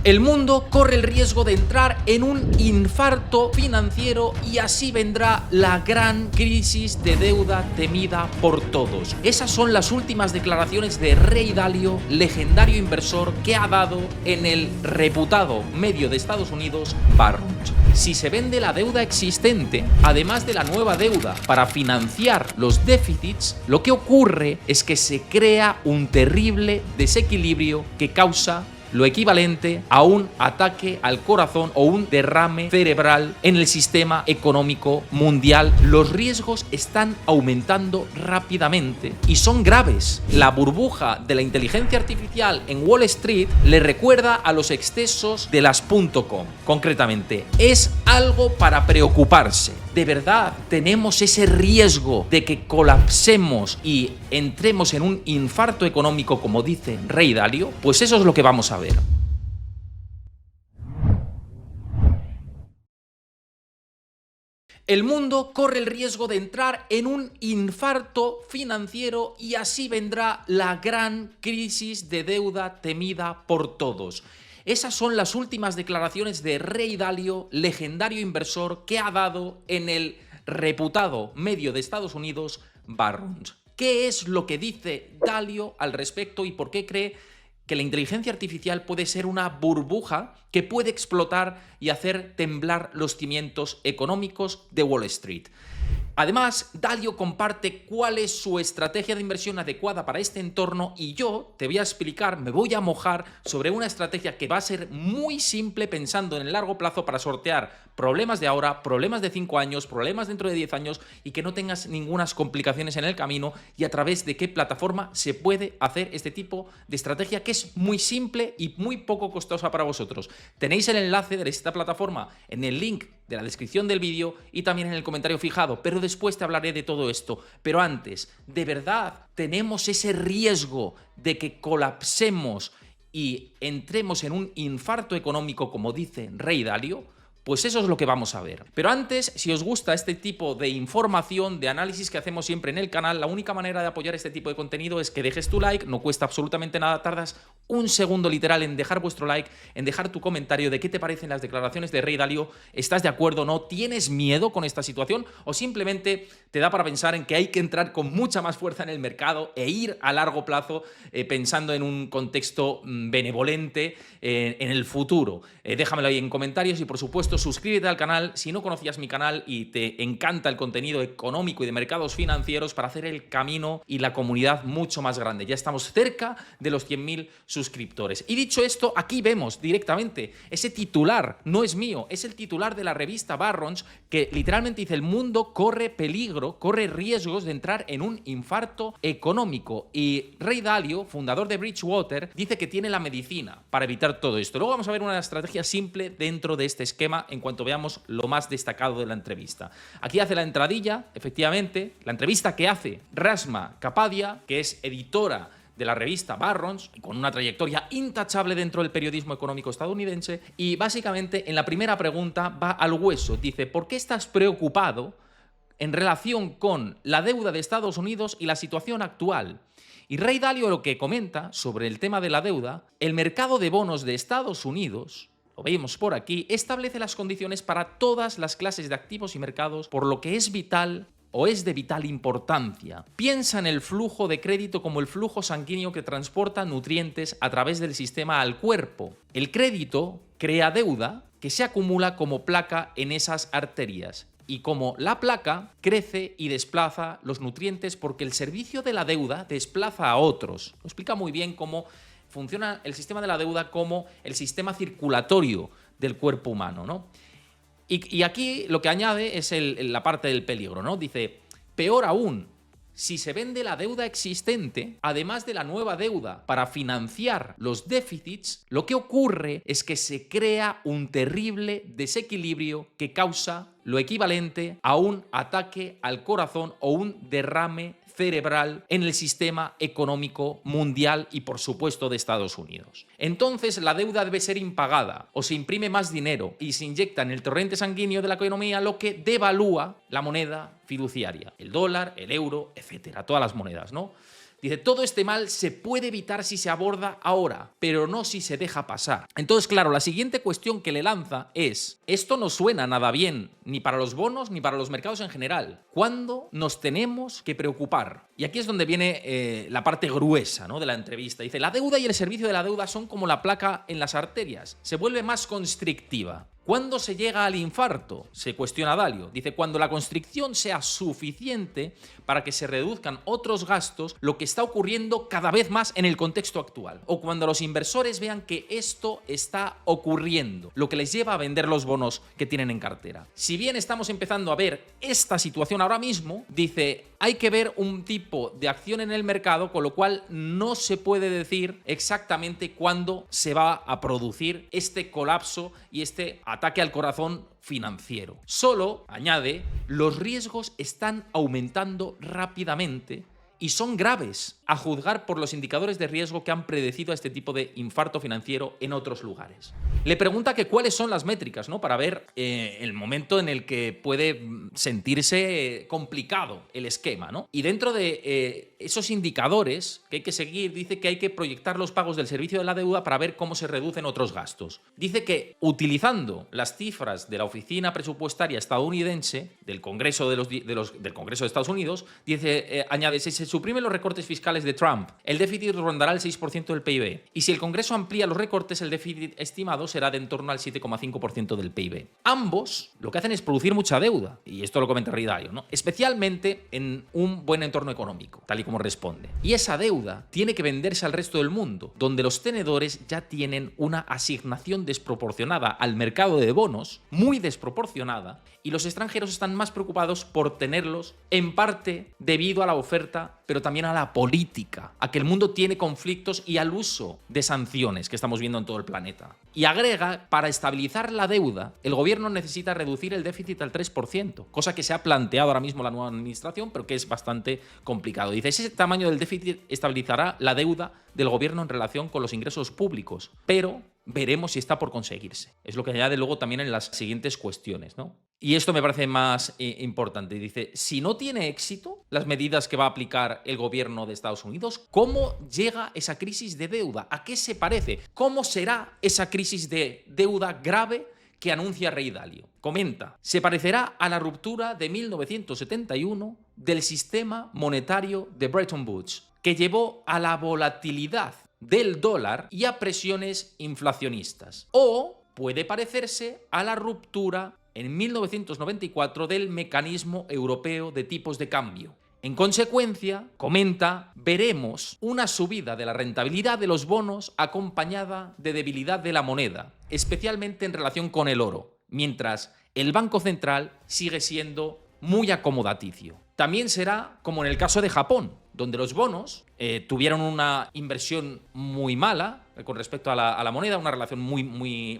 El mundo corre el riesgo de entrar en un infarto financiero y así vendrá la gran crisis de deuda temida por todos. Esas son las últimas declaraciones de Ray Dalio, legendario inversor que ha dado en el reputado medio de Estados Unidos, Barron's. Si se vende la deuda existente, además de la nueva deuda para financiar los déficits, lo que ocurre es que se crea un terrible desequilibrio que causa lo equivalente a un ataque al corazón o un derrame cerebral en el sistema económico mundial. Los riesgos están aumentando rápidamente y son graves. La burbuja de la inteligencia artificial en Wall Street le recuerda a los excesos de las .com. Concretamente, es algo para preocuparse. ¿De verdad tenemos ese riesgo de que colapsemos y entremos en un infarto económico, como dice Ray Dalio? Pues eso es lo que vamos a ver. El mundo corre el riesgo de entrar en un infarto financiero y así vendrá la gran crisis de deuda temida por todos. Esas son las últimas declaraciones de Ray Dalio, legendario inversor que ha dado en el reputado medio de Estados Unidos, Barron's. ¿Qué es lo que dice Dalio al respecto y por qué cree que la inteligencia artificial puede ser una burbuja que puede explotar y hacer temblar los cimientos económicos de Wall Street? Además, Dalio comparte cuál es su estrategia de inversión adecuada para este entorno y yo te voy a explicar, me voy a mojar sobre una estrategia que va a ser muy simple pensando en el largo plazo para sortear problemas de ahora, problemas de 5 años, problemas dentro de 10 años y que no tengas ninguna complicaciones en el camino, y a través de qué plataforma se puede hacer este tipo de estrategia que es muy simple y muy poco costosa para vosotros. Tenéis el enlace de esta plataforma en el link de la descripción del vídeo y también en el comentario fijado, pero después te hablaré de todo esto. Pero antes, ¿de verdad tenemos ese riesgo de que colapsemos y entremos en un infarto económico, como dice Ray Dalio? Pues eso es lo que vamos a ver. Pero antes, si os gusta este tipo de información, de análisis que hacemos siempre en el canal, la única manera de apoyar este tipo de contenido es que dejes tu like, no cuesta absolutamente nada, tardas un segundo literal en dejar vuestro like, en dejar tu comentario de qué te parecen las declaraciones de Ray Dalio, ¿estás de acuerdo o no? ¿Tienes miedo con esta situación? ¿O simplemente te da para pensar en que hay que entrar con mucha más fuerza en el mercado e ir a largo plazo pensando en un contexto benevolente en el futuro? Déjamelo ahí en comentarios y por supuesto suscríbete al canal si no conocías mi canal y te encanta el contenido económico y de mercados financieros para hacer el camino y la comunidad mucho más grande. Ya estamos cerca de los 100.000 suscriptores. Y dicho esto, aquí vemos directamente ese titular, no es mío, es el titular de la revista Barron's, que literalmente dice: el mundo corre peligro, corre riesgos de entrar en un infarto económico. Y Ray Dalio, fundador de Bridgewater, dice que tiene la medicina para evitar todo esto. Luego vamos a ver una estrategia simple dentro de este esquema en cuanto veamos lo más destacado de la entrevista. Aquí hace la entradilla, efectivamente, la entrevista que hace Rashma Kapadia, que es editora de la revista Barron's, con una trayectoria intachable dentro del periodismo económico estadounidense, y básicamente en la primera pregunta va al hueso. Dice: ¿por qué estás preocupado en relación con la deuda de Estados Unidos y la situación actual? Y Ray Dalio lo que comenta sobre el tema de la deuda: el mercado de bonos de Estados Unidos, lo vemos por aquí, establece las condiciones para todas las clases de activos y mercados, por lo que es vital o es de vital importancia. Piensa en el flujo de crédito como el flujo sanguíneo que transporta nutrientes a través del sistema al cuerpo. El crédito crea deuda que se acumula como placa en esas arterias. Y como la placa crece y desplaza los nutrientes porque el servicio de la deuda desplaza a otros. Lo explica muy bien cómo funciona el sistema de la deuda como el sistema circulatorio del cuerpo humano, ¿no? Y aquí lo que añade es la parte del peligro, ¿no? Dice: peor aún, si se vende la deuda existente, además de la nueva deuda para financiar los déficits, lo que ocurre es que se crea un terrible desequilibrio que causa lo equivalente a un ataque al corazón o un derrame cerebral en el sistema económico mundial y por supuesto de Estados Unidos. Entonces la deuda debe ser impagada o se imprime más dinero y se inyecta en el torrente sanguíneo de la economía, lo que devalúa la moneda fiduciaria, el dólar, el euro, etcétera, todas las monedas, ¿no? Dice, todo este mal se puede evitar si se aborda ahora, pero no si se deja pasar. Entonces, claro, la siguiente cuestión que le lanza es, esto no suena nada bien, ni para los bonos ni para los mercados en general. ¿Cuándo nos tenemos que preocupar? Y aquí es donde viene la parte gruesa, ¿no?, de la entrevista. Dice, la deuda y el servicio de la deuda son como la placa en las arterias. Se vuelve más constrictiva. ¿Cuándo se llega al infarto? Se cuestiona Dalio. Dice, cuando la constricción sea suficiente para que se reduzcan otros gastos, lo que está ocurriendo cada vez más en el contexto actual. O cuando los inversores vean que esto está ocurriendo, lo que les lleva a vender los bonos que tienen en cartera. Si bien estamos empezando a ver esta situación ahora mismo, dice, hay que ver un tipo de acción en el mercado, con lo cual no se puede decir exactamente cuándo se va a producir este colapso y este ataque al corazón financiero. Solo, añade, los riesgos están aumentando rápidamente y son graves, a juzgar por los indicadores de riesgo que han predecido a este tipo de infarto financiero en otros lugares. Le pregunta que cuáles son las métricas, ¿no?, para ver el momento en el que puede sentirse complicado el esquema, ¿no? Y dentro de esos indicadores que hay que seguir, dice que hay que proyectar los pagos del servicio de la deuda para ver cómo se reducen otros gastos. Dice que utilizando las cifras de la Oficina Presupuestaria estadounidense, del Congreso del Congreso de Estados Unidos, dice, añade, si se suprimen los recortes fiscales de Trump, el déficit rondará el 6% del PIB. Y si el Congreso amplía los recortes, el déficit estimado será de en torno al 7,5% del PIB. Ambos lo que hacen es producir mucha deuda, y esto lo comenta Ray Dalio, ¿no?, especialmente en un buen entorno económico, tal y como responde. Y esa deuda tiene que venderse al resto del mundo, donde los tenedores ya tienen una asignación desproporcionada al mercado de bonos, muy desproporcionada, y los extranjeros están más preocupados por tenerlos, en parte debido a la oferta, pero también a la política, a que el mundo tiene conflictos y al uso de sanciones que estamos viendo en todo el planeta. Y agrega, para estabilizar la deuda, el gobierno necesita reducir el déficit al 3%, cosa que se ha planteado ahora mismo la nueva administración, pero que es bastante complicado. Dice, ese tamaño del déficit estabilizará la deuda del gobierno en relación con los ingresos públicos, pero veremos si está por conseguirse. Es lo que añade luego también en las siguientes cuestiones, ¿no? Y esto me parece más importante. Dice, si no tiene éxito las medidas que va a aplicar el gobierno de Estados Unidos, ¿cómo llega esa crisis de deuda? ¿A qué se parece? ¿Cómo será esa crisis de deuda grave que anuncia Ray Dalio? Comenta, se parecerá a la ruptura de 1971 del sistema monetario de Bretton Woods, que llevó a la volatilidad del dólar y a presiones inflacionistas. O puede parecerse a la ruptura en 1994 del mecanismo europeo de tipos de cambio. En consecuencia, comenta, veremos una subida de la rentabilidad de los bonos acompañada de debilidad de la moneda, especialmente en relación con el oro, mientras el Banco Central sigue siendo muy acomodaticio. También será como en el caso de Japón, donde los bonos tuvieron una inversión muy mala con respecto a la moneda, una relación muy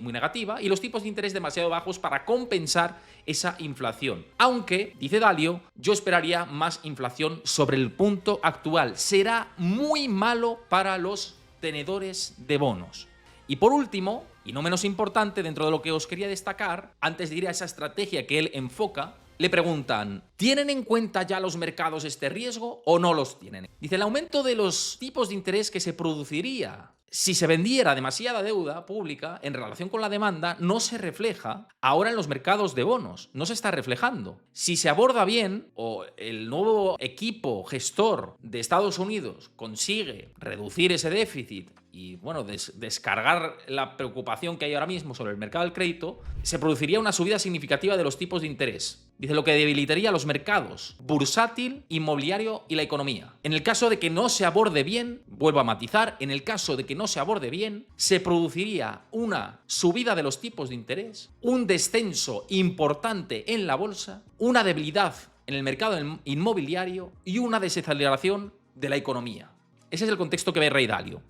negativa, y los tipos de interés demasiado bajos para compensar esa inflación. Aunque, dice Dalio, yo esperaría más inflación sobre el punto actual. Será muy malo para los tenedores de bonos. Y por último, y no menos importante dentro de lo que os quería destacar, antes de ir a esa estrategia que él enfoca, le preguntan, ¿tienen en cuenta ya los mercados este riesgo o no los tienen? Dice, el aumento de los tipos de interés que se produciría si se vendiera demasiada deuda pública en relación con la demanda no se refleja ahora en los mercados de bonos, no se está reflejando. Si se aborda bien o el nuevo equipo gestor de Estados Unidos consigue reducir ese déficit y bueno, descargar la preocupación que hay ahora mismo sobre el mercado del crédito, se produciría una subida significativa de los tipos de interés. Dice, lo que debilitaría los mercados bursátil, inmobiliario y la economía. En el caso de que no se aborde bien, vuelvo a matizar, en el caso de que no se aborde bien, se produciría una subida de los tipos de interés, un descenso importante en la bolsa, una debilidad en el mercado inmobiliario y una desaceleración de la economía. Ese es el contexto que ve Ray Dalio.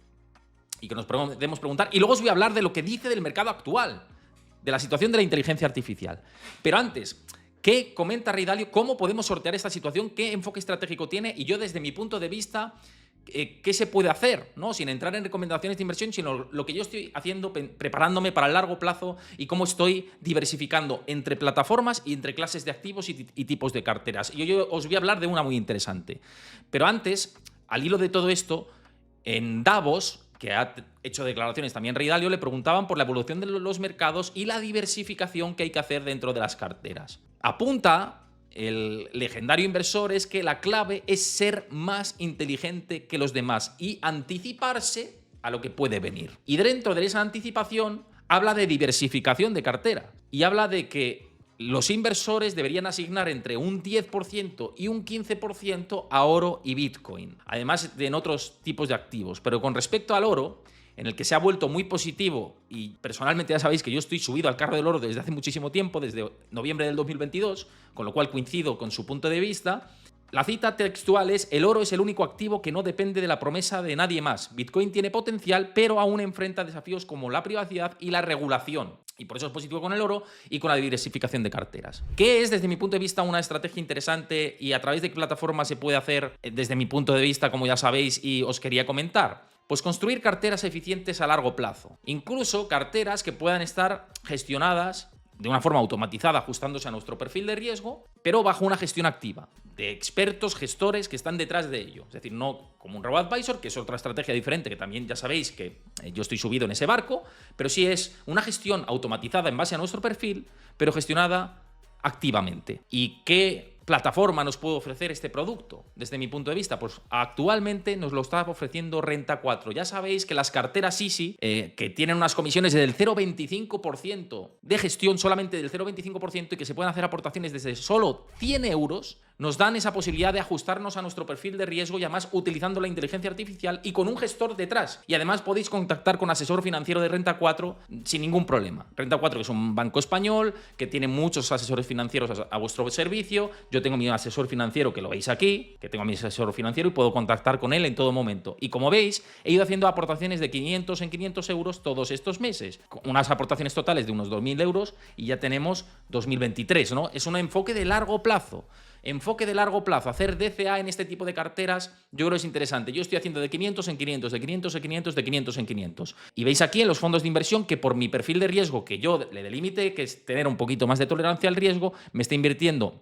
Y que nos podemos preguntar. Y luego os voy a hablar de lo que dice del mercado actual, de la situación de la inteligencia artificial. Pero antes, ¿qué comenta Ray Dalio? ¿Cómo podemos sortear esta situación? ¿Qué enfoque estratégico tiene? Y yo, desde mi punto de vista, ¿qué se puede hacer? ¿No? Sin entrar en recomendaciones de inversión, sino lo que yo estoy haciendo, preparándome para el largo plazo y cómo estoy diversificando entre plataformas y entre clases de activos y tipos de carteras. Y yo os voy a hablar de una muy interesante. Pero antes, al hilo de todo esto, en Davos, que ha hecho declaraciones también Ray Dalio, le preguntaban por la evolución de los mercados y la diversificación que hay que hacer dentro de las carteras. Apunta el legendario inversor es que la clave es ser más inteligente que los demás y anticiparse a lo que puede venir. Y dentro de esa anticipación habla de diversificación de cartera y habla de que los inversores deberían asignar entre un 10% y un 15% a oro y Bitcoin, además de en otros tipos de activos. Pero con respecto al oro, en el que se ha vuelto muy positivo, y personalmente ya sabéis que yo estoy subido al carro del oro desde hace muchísimo tiempo, desde noviembre del 2022, con lo cual coincido con su punto de vista. La cita textual es: el oro es el único activo que no depende de la promesa de nadie más. Bitcoin tiene potencial, pero aún enfrenta desafíos como la privacidad y la regulación. Y por eso es positivo con el oro y con la diversificación de carteras. ¿Qué es, desde mi punto de vista, una estrategia interesante y a través de qué plataforma se puede hacer, desde mi punto de vista, como ya sabéis y os quería comentar? Pues construir carteras eficientes a largo plazo. Incluso carteras que puedan estar gestionadas de una forma automatizada, ajustándose a nuestro perfil de riesgo, pero bajo una gestión activa, de expertos, gestores que están detrás de ello. Es decir, no como un robo-advisor, que es otra estrategia diferente, que también ya sabéis que yo estoy subido en ese barco, pero sí es una gestión automatizada en base a nuestro perfil, pero gestionada activamente. ¿Y qué plataforma nos puede ofrecer este producto? Desde mi punto de vista, pues actualmente nos lo está ofreciendo Renta 4. Ya sabéis que las carteras Easy, que tienen unas comisiones del 0,25% de gestión, solamente del 0,25%, y que se pueden hacer aportaciones desde solo 100 euros, nos dan esa posibilidad de ajustarnos a nuestro perfil de riesgo y además utilizando la inteligencia artificial y con un gestor detrás. Y además podéis contactar con asesor financiero de Renta 4 sin ningún problema. Renta 4, que es un banco español, que tiene muchos asesores financieros a vuestro servicio. Yo tengo mi asesor financiero, que lo veis aquí, que tengo a mi asesor financiero y puedo contactar con él en todo momento. Y como veis, he ido haciendo aportaciones de 500 en 500 euros todos estos meses. Unas aportaciones totales de unos 2.000 euros y ya tenemos 2023, ¿no? Es un enfoque de largo plazo. Enfoque de largo plazo, hacer DCA en este tipo de carteras, yo creo que es interesante. Yo estoy haciendo de 500 en 500, de 500 en 500, de 500 en 500. Y veis aquí en los fondos de inversión que por mi perfil de riesgo, que yo le delimité, que es tener un poquito más de tolerancia al riesgo, me está invirtiendo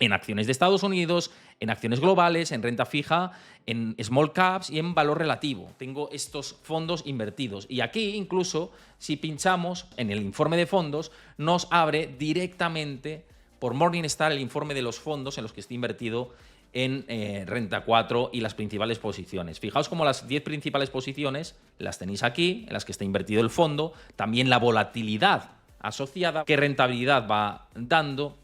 en acciones de Estados Unidos, en acciones globales, en renta fija, en small caps y en valor relativo. Tengo estos fondos invertidos. Y aquí incluso, si pinchamos en el informe de fondos, nos abre directamente por Morningstar el informe de los fondos en los que estoy invertido en Renta 4 y las principales posiciones. Fijaos cómo las 10 principales posiciones las tenéis aquí, en las que está invertido el fondo, también la volatilidad asociada, qué rentabilidad va dando,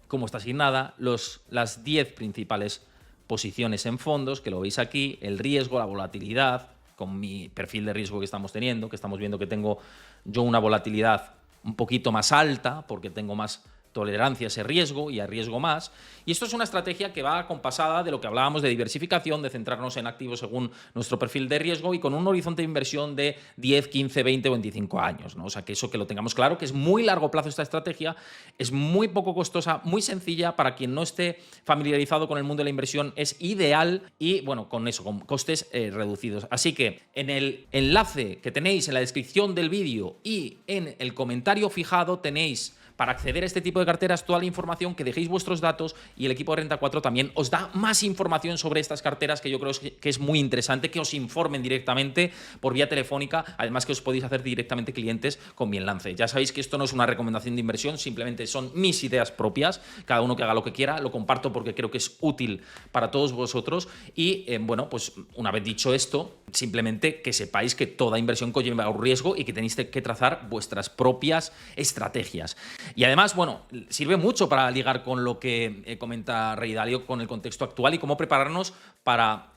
cómo está asignada, las 10 principales posiciones en fondos, que lo veis aquí, el riesgo, la volatilidad, con mi perfil de riesgo que estamos teniendo, que estamos viendo que tengo yo una volatilidad un poquito más alta, porque tengo más tolerancia a ese riesgo y a riesgo más. Y esto es una estrategia que va acompasada de lo que hablábamos de diversificación, de centrarnos en activos según nuestro perfil de riesgo y con un horizonte de inversión de 10, 15, 20 o 25 años, ¿no? O sea, que eso que lo tengamos claro, que es muy largo plazo esta estrategia, es muy poco costosa, muy sencilla para quien no esté familiarizado con el mundo de la inversión, es ideal y, bueno, con eso, con costes reducidos. Así que en el enlace que tenéis en la descripción del vídeo y en el comentario fijado tenéis, para acceder a este tipo de carteras, toda la información, que dejéis vuestros datos y el equipo de Renta 4 también os da más información sobre estas carteras, que yo creo que es muy interesante que os informen directamente por vía telefónica, además que os podéis hacer directamente clientes con mi enlace. Ya sabéis que esto no es una recomendación de inversión, simplemente son mis ideas propias, cada uno que haga lo que quiera, lo comparto porque creo que es útil para todos vosotros y, bueno, pues una vez dicho esto, simplemente que sepáis que toda inversión conlleva un riesgo y que tenéis que trazar vuestras propias estrategias. Y además, bueno, sirve mucho para ligar con lo que comenta Ray Dalio, con el contexto actual y cómo prepararnos para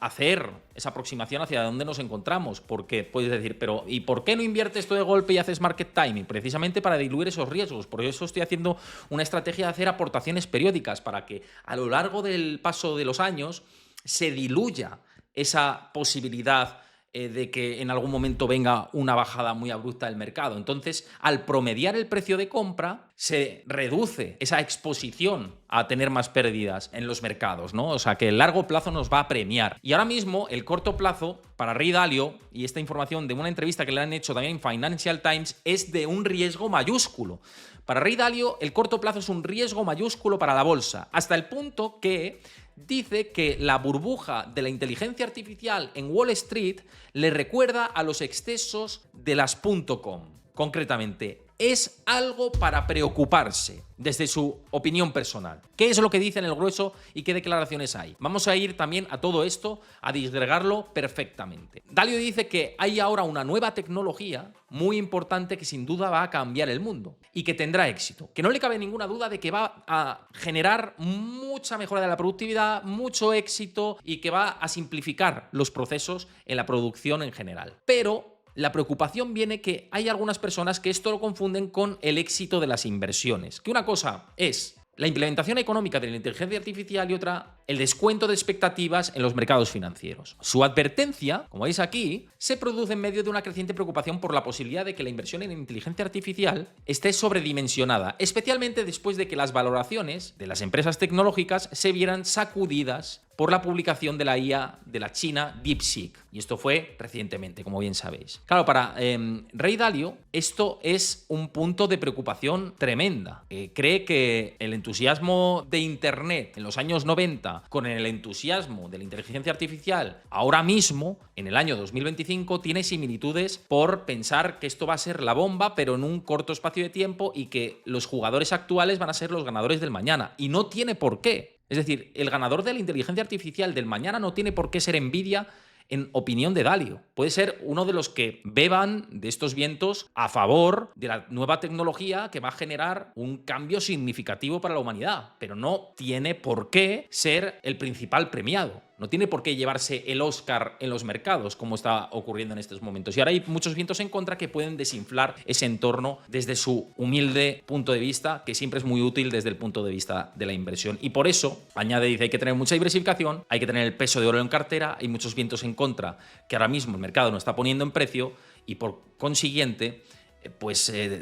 hacer esa aproximación hacia dónde nos encontramos. Porque puedes decir, pero ¿y por qué no inviertes todo de golpe y haces market timing? Precisamente para diluir esos riesgos. Por eso estoy haciendo una estrategia de hacer aportaciones periódicas para que a lo largo del paso de los años se diluya esa posibilidad de que en algún momento venga una bajada muy abrupta del mercado. Entonces, al promediar el precio de compra, se reduce esa exposición a tener más pérdidas en los mercados, ¿no? O sea, que el largo plazo nos va a premiar. Y ahora mismo, el corto plazo, para Ray Dalio, y esta información de una entrevista que le han hecho también en Financial Times, es de un riesgo mayúsculo. Para Ray Dalio, el corto plazo es un riesgo mayúsculo para la bolsa, hasta el punto que dice que la burbuja de la inteligencia artificial en Wall Street le recuerda a los excesos de las .com. Concretamente, es algo para preocuparse, desde su opinión personal. ¿Qué es lo que dice en el grueso y qué declaraciones hay? Vamos a ir también a todo esto, a disgregarlo perfectamente. Dalio dice que hay ahora una nueva tecnología muy importante que sin duda va a cambiar el mundo y que tendrá éxito. Que no le cabe ninguna duda de que va a generar mucha mejora de la productividad, mucho éxito y que va a simplificar los procesos en la producción en general. Pero la preocupación viene que hay algunas personas que esto lo confunden con el éxito de las inversiones. Que una cosa es la implementación económica de la inteligencia artificial y otra, el descuento de expectativas en los mercados financieros. Su advertencia, como veis aquí, se produce en medio de una creciente preocupación por la posibilidad de que la inversión en inteligencia artificial esté sobredimensionada, especialmente después de que las valoraciones de las empresas tecnológicas se vieran sacudidas por la publicación de la IA de la China DeepSeek. Y esto fue recientemente, como bien sabéis. Claro, para Ray Dalio esto es un punto de preocupación tremenda. Cree que el entusiasmo de Internet en los años 90 con el entusiasmo de la inteligencia artificial ahora mismo, en el año 2025, tiene similitudes por pensar que esto va a ser la bomba, pero en un corto espacio de tiempo y que los jugadores actuales van a ser los ganadores del mañana. Y no tiene por qué. Es decir, el ganador de la inteligencia artificial del mañana no tiene por qué ser Nvidia en opinión de Dalio. Puede ser uno de los que beban de estos vientos a favor de la nueva tecnología que va a generar un cambio significativo para la humanidad, pero no tiene por qué ser el principal premiado. No tiene por qué llevarse el Oscar en los mercados, como está ocurriendo en estos momentos. Y ahora hay muchos vientos en contra que pueden desinflar ese entorno desde su humilde punto de vista, que siempre es muy útil desde el punto de vista de la inversión. Y por eso, añade, dice, hay que tener mucha diversificación, hay que tener el peso de oro en cartera, hay muchos vientos en contra que ahora mismo el mercado no está poniendo en precio y por consiguiente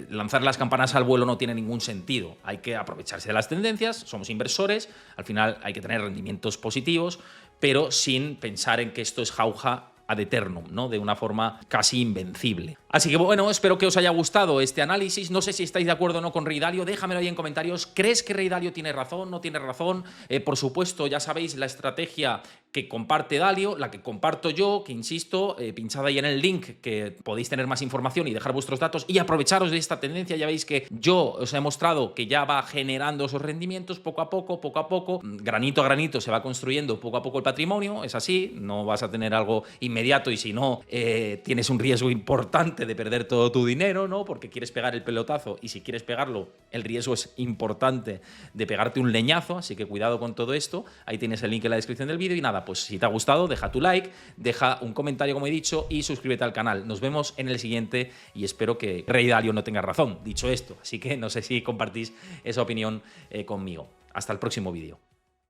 lanzar las campanas al vuelo no tiene ningún sentido. Hay que aprovecharse de las tendencias, somos inversores, al final hay que tener rendimientos positivos, pero sin pensar en que esto es jauja ad eternum, ¿no? De una forma casi invencible. Así que bueno, espero que os haya gustado este análisis. No sé si estáis de acuerdo o no con Ray Dalio, déjamelo ahí en comentarios. ¿Crees que Ray Dalio tiene razón? ¿No tiene razón? Por supuesto, ya sabéis la estrategia que comparte Dalio, la que comparto yo, que insisto, pinchad ahí en el link que podéis tener más información y dejar vuestros datos y aprovecharos de esta tendencia. Ya veis que yo os he mostrado que ya va generando esos rendimientos poco a poco, granito a granito se va construyendo poco a poco el patrimonio, es así, no vas a tener algo inmediato y si no, tienes un riesgo importante de perder todo tu dinero, ¿no? Porque quieres pegar el pelotazo y si quieres pegarlo, el riesgo es importante de pegarte un leñazo, así que cuidado con todo esto. Ahí tienes el link en la descripción del vídeo y nada, pues si te ha gustado, deja tu like, deja un comentario como he dicho y suscríbete al canal. Nos vemos en el siguiente y espero que Ray Dalio no tenga razón, dicho esto. Así que no sé si compartís esa opinión conmigo. Hasta el próximo vídeo.